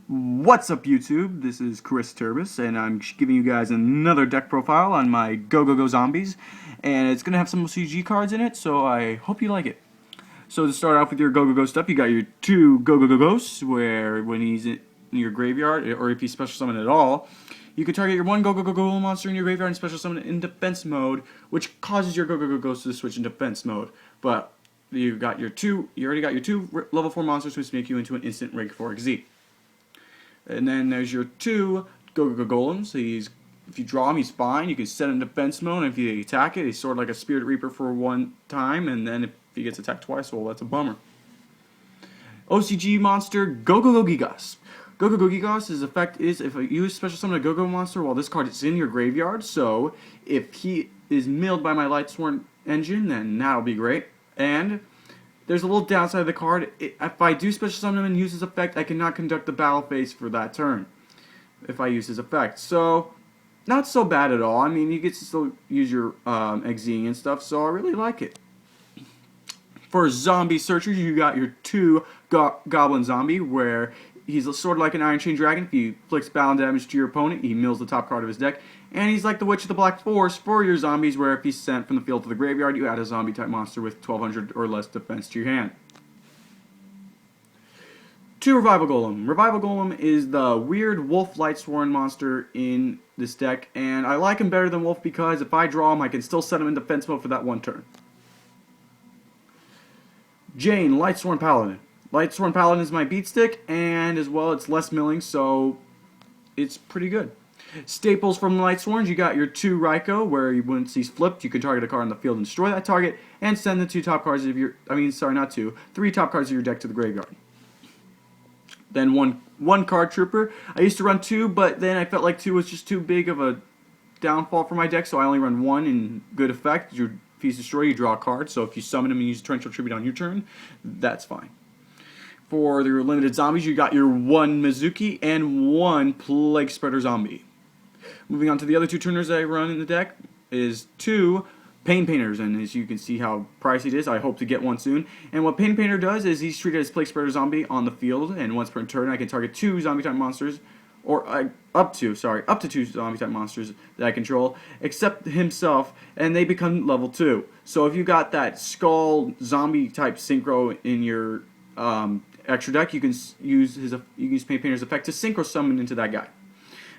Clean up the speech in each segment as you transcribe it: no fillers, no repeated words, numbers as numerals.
What's up, YouTube? This is Chris Turbis, and I'm giving you guys another deck profile on my Gogogo Zombies, and it's going to have some OCG cards in it, so I hope you like it. So to start off with your Gogogo stuff, you got your two Gogogo Ghosts, where when he's in your graveyard, or if he's special summoned at all, you can target your one Gogogo monster in your graveyard and special summon it in defense mode, which causes your Gogogo Ghost to switch in defense mode. But you already got your two level 4 monsters, which make you into an instant rank 4 XZ. And then there's your two Gogogo Golems. If you draw him, he's fine. You can set him in defense mode, and if you attack it, he's sort of like a Spirit Reaper for one time, and then if he gets attacked twice, well, that's a bummer. OCG monster, Gogogo Gigos. Gogogo Gigos' effect is if you use special summon a Gogo monster while this card is in your graveyard, so if he is milled by my Lightsworn engine, then that'll be great. And there's a little downside of the card. If I do special summon him and use his effect, I cannot conduct the battle phase for that turn if I use his effect. So, not so bad at all. I mean, you get to still use your Xing and stuff, so I really like it. For zombie searchers, you got your two Goblin Zombie, where he's sort of like an Iron Chain Dragon. If he inflicts battle damage to your opponent, he mills the top card of his deck. And he's like the Witch of the Black Forest for your zombies, where if he's sent from the field to the graveyard, you add a zombie-type monster with 1200 or less defense to your hand. Two Revival Golem. Revival Golem is the weird Wolf Lightsworn monster in this deck, and I like him better than Wolf because if I draw him, I can still set him in defense mode for that one turn. Jane, Lightsworn Paladin. Lightsworn Paladin is my beat stick, and as well, it's less milling, so it's pretty good. Staples from Lightsworns, you got your two Raikou, where once he's flipped, you can target a card on the field and destroy that target, and send the three top cards of your deck to the graveyard. Then one card Trooper. I used to run two, but then I felt like two was just too big of a downfall for my deck, so I only run one in good effect. If he's destroyed, you draw a card, so if you summon him and use Torrential Tribute on your turn, that's fine. For your limited zombies, you got your one Mizuki and one Plague Spreader Zombie. Moving on to the other two tuners that I run in the deck is two Pain Painters, and as you can see how pricey it is, I hope to get one soon. And what Pain Painter does is he's treated as Plague Spreader Zombie on the field, and once per turn I can target two zombie-type monsters, or up to two zombie-type monsters that I control, except himself, and they become level 2. So if you got that Skull zombie-type synchro in your extra deck, you can use Pain Painter's effect to synchro summon into that guy.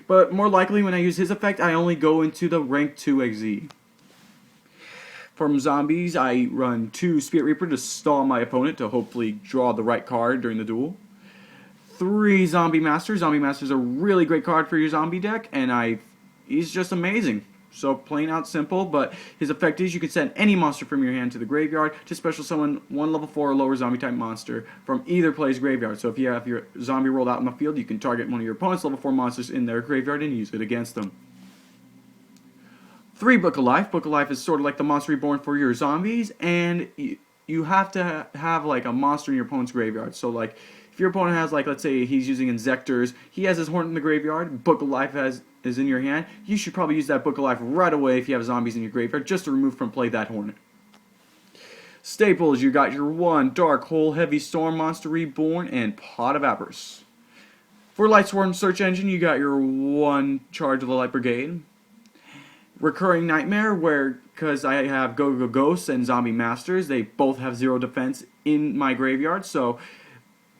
But more likely, when I use his effect, I only go into the rank 2 XZ. From zombies, I run two Spirit Reaper to stall my opponent to hopefully draw the right card during the duel. Three Zombie Masters. Zombie Master's a really great card for your zombie deck, and he's just amazing. So plain out simple, but his effect is you can send any monster from your hand to the graveyard to special summon one level 4 or lower zombie-type monster from either player's graveyard. So if you have your zombie rolled out in the field, you can target one of your opponent's level 4 monsters in their graveyard and use it against them. 3 Book of Life. Book of Life is sort of like the Monster Reborn for your zombies, and you have to have like a monster in your opponent's graveyard. So like if your opponent has, like, let's say he's using Inzectors, he has his Hornet in the graveyard, Book of Life is in your hand, you should probably use that Book of Life right away if you have zombies in your graveyard, just to remove from play that Hornet. Staples, you got your one Dark Hole Heavy Storm Monster Reborn and Pot of Avarice. For Lightsworn Search Engine, you got your one Charge of the Light Brigade. Recurring Nightmare, because I have Gogogo Ghosts and Zombie Masters, they both have 0 defense in my graveyard, so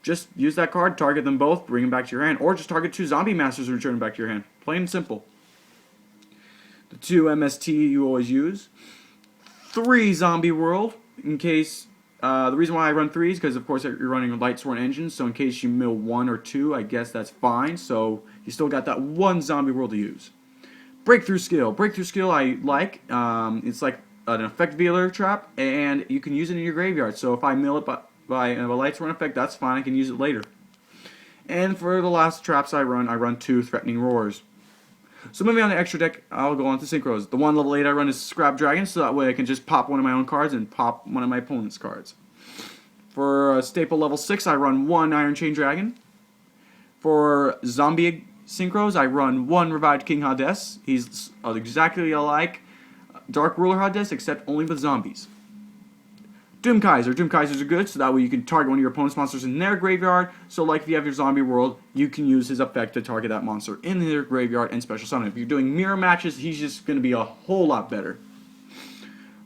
just use that card, target them both, bring them back to your hand, or just target 2 Zombie Masters and return them back to your hand. Plain and simple. The 2 MST you always use. 3 Zombie World, in case, the reason why I run 3 is because, of course, you're running a Lightsworn engine, so in case you mill 1 or 2, I guess that's fine, so you still got that one Zombie World to use. Breakthrough Skill. Breakthrough Skill I like. It's like an effect veiler trap, and you can use it in your graveyard. So if I mill it by a Lightsworn effect, that's fine. I can use it later. And for the last traps I run 2 Threatening Roars. So moving on to extra deck, I'll go on to Synchros. The one level 8 I run is Scrap Dragon, so that way I can just pop one of my own cards and pop one of my opponent's cards. For staple level 6, I run 1 Iron Chain Dragon. For Zombie Synchros, I run 1 Revived King Hades. He's exactly like Dark Ruler Hades, except only with zombies. Doom Kaiser. Doom Kaisers are good, so that way you can target one of your opponent's monsters in their graveyard. So like if you have your zombie world, you can use his effect to target that monster in their graveyard and special summon. If you're doing mirror matches, he's just going to be a whole lot better.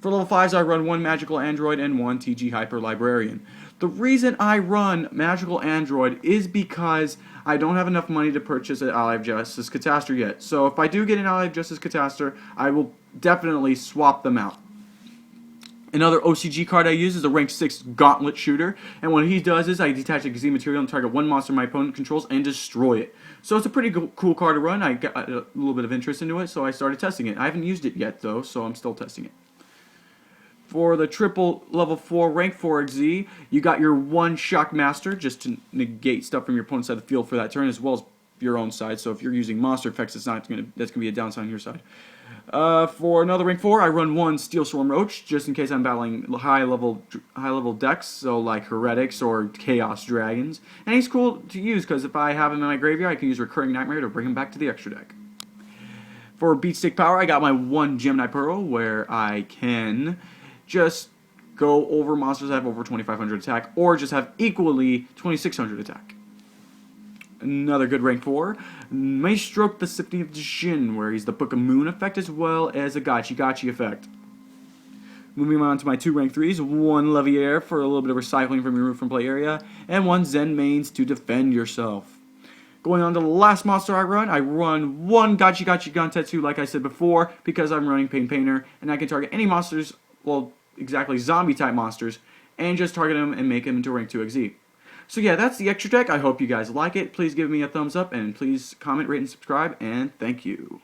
For level 5s, I run 1 Magical Android and 1 TG Hyper Librarian. The reason I run Magical Android is because I don't have enough money to purchase an Ally of Justice Catastor yet. So if I do get an Ally of Justice Catastor, I will definitely swap them out. Another OCG card I use is a rank 6 Gauntlet Shooter, and what he does is I detach a Z material and target one monster my opponent controls and destroy it. So it's a pretty cool card to run. I got a little bit of interest into it, so I started testing it. I haven't used it yet though, so I'm still testing it. For the triple level 4 rank 4 XZ, you got your 1 Shockmaster just to negate stuff from your opponent's side of the field for that turn, as well as your own side. So if you're using monster effects, that's gonna be a downside on your side. For another rank 4, I run 1 Steel Storm Roach, just in case I'm battling high level decks, so like Heretics or Chaos Dragons. And he's cool to use, because if I have him in my graveyard, I can use Recurring Nightmare to bring him back to the extra deck. For Beat Stick Power, I got my 1 Gemini Pearl, where I can just go over monsters that have over 2,500 attack, or just have equally 2,600 attack. Another good rank 4, Maestro the Symphony of Jin, where he's the Book of Moon effect as well as a Gachi effect. Moving on to my 2 rank 3s, 1 Leviair for a little bit of recycling from your room from play area, and 1 Zen Mains to defend yourself. Going on to the last monster I run 1 Gachi Gantetsu, like I said before, because I'm running Pain Painter, and I can target any monsters, well, exactly zombie type monsters, and just target them and make them into rank 2 XZ. So yeah, that's the extra deck. I hope you guys like it. Please give me a thumbs up, and please comment, rate, and subscribe, and thank you.